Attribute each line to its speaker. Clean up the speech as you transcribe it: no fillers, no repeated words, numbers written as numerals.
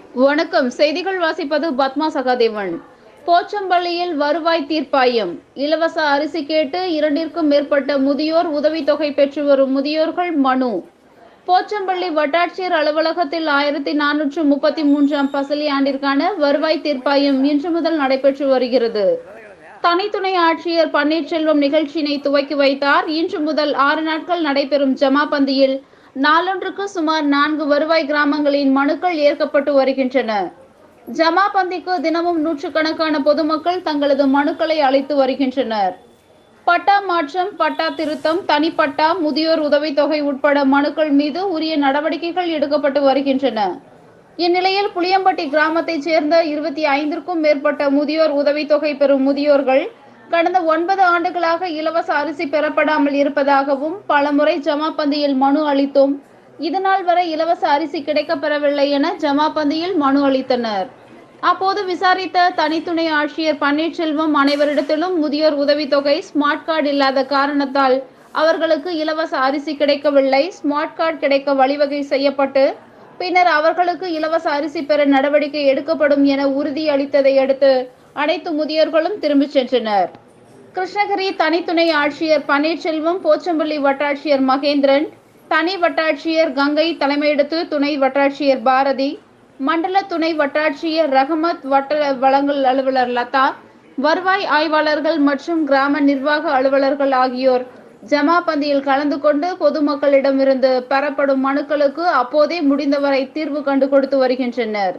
Speaker 1: வணக்கம். செய்திகள் வாசிப்பது பத்மா சகாதேவன். போச்சம்பள்ளியில் வருவாய் தீர்ப்பாயம். இலவச அரிசி கேட்டு 2ற்கும் மேற்பட்ட முதியோர் உதவித்தொகை பெற்று வரும் முதியோர்கள் மனு. போச்சம்பள்ளி வட்டாட்சியர் அலுவலகத்தில் 1433ஆம் பசலி ஆண்டிற்கான வருவாய் தீர்ப்பாயம் இன்று முதல் நடைபெற்று வருகிறது. தனித்துணை ஆட்சியர் பன்னீர்செல்வம் நிகழ்ச்சியினை துவக்கி வைத்தார். இன்று முதல் 6 நாட்கள் நடைபெறும் ஜமாபந்தியில் நாளொன்றுக்கு சுமார் 4 வருவாய் கிராமங்களின் மனுக்கள் ஏற்கப்பட்டு வருகின்றன. ஜமாபந்திக்கு தினமும் நூற்றுக்கணக்கான பொதுமக்கள் தங்களது மனுக்களை அளித்து வருகின்றனர். பட்டா மாற்றம், பட்டா திருத்தம், தனிப்பட்டா, முதியோர் உதவித்தொகை உட்பட மனுக்கள் மீது உரிய நடவடிக்கைகள் எடுக்கப்பட்டு வருகின்றன. இந்நிலையில் புளியம்பட்டி கிராமத்தைச் சேர்ந்த 25ற்கும் மேற்பட்ட முதியோர் உதவித்தொகை பெறும் முதியோர்கள் கடந்த 9 ஆண்டுகளாக இலவச அரிசி பெறப்படாமல் இருப்பதாகவும் பலமுறை ஜமாபந்தியில் மனு அளித்தும் இதுநாள் வரை இலவச அரிசி கிடைக்கப்பெறவில்லை என ஜமாபந்தியில் மனு அளித்தனர். அப்போது விசாரித்த தனித்துணை ஆட்சியர் பன்னீர்செல்வம் அனைவரிடத்திலும் முதியோர் உதவித்தொகை ஸ்மார்ட் கார்டு இல்லாத காரணத்தால் அவர்களுக்கு இலவச அரிசி கிடைக்கவில்லை, ஸ்மார்ட் கார்டு கிடைக்க வழிவகை செய்யப்பட்டு பின்னர் அவர்களுக்கு இலவச அரிசி பெற நடவடிக்கை எடுக்கப்படும் என உறுதி அளித்ததை அடுத்து அனைத்து முதியோர்களும் திரும்பிச் சென்றனர். கிருஷ்ணகிரி தனித்துணை ஆட்சியர் பன்னீர்செல்வம், போச்சம்பள்ளி வட்டாட்சியர் மகேந்திரன், தனி வட்டாட்சியர் கங்கை தலைமையெடுத்து துணை வட்டாட்சியர் பாரதி, மண்டல துணை வட்டாட்சியர் ரஹமத், வட்ட வழங்கல் அலுவலர் லதா, வருவாய் ஆய்வாளர்கள் மற்றும் கிராம நிர்வாக அலுவலர்கள் ஆகியோர் ஜமாபந்தியில் கலந்து கொண்டு பொதுமக்களிடமிருந்து பெறப்படும் மனுக்களுக்கு அப்போதே முடிந்தவரை தீர்வு கண்டு கொடுத்து வருகின்றனர்.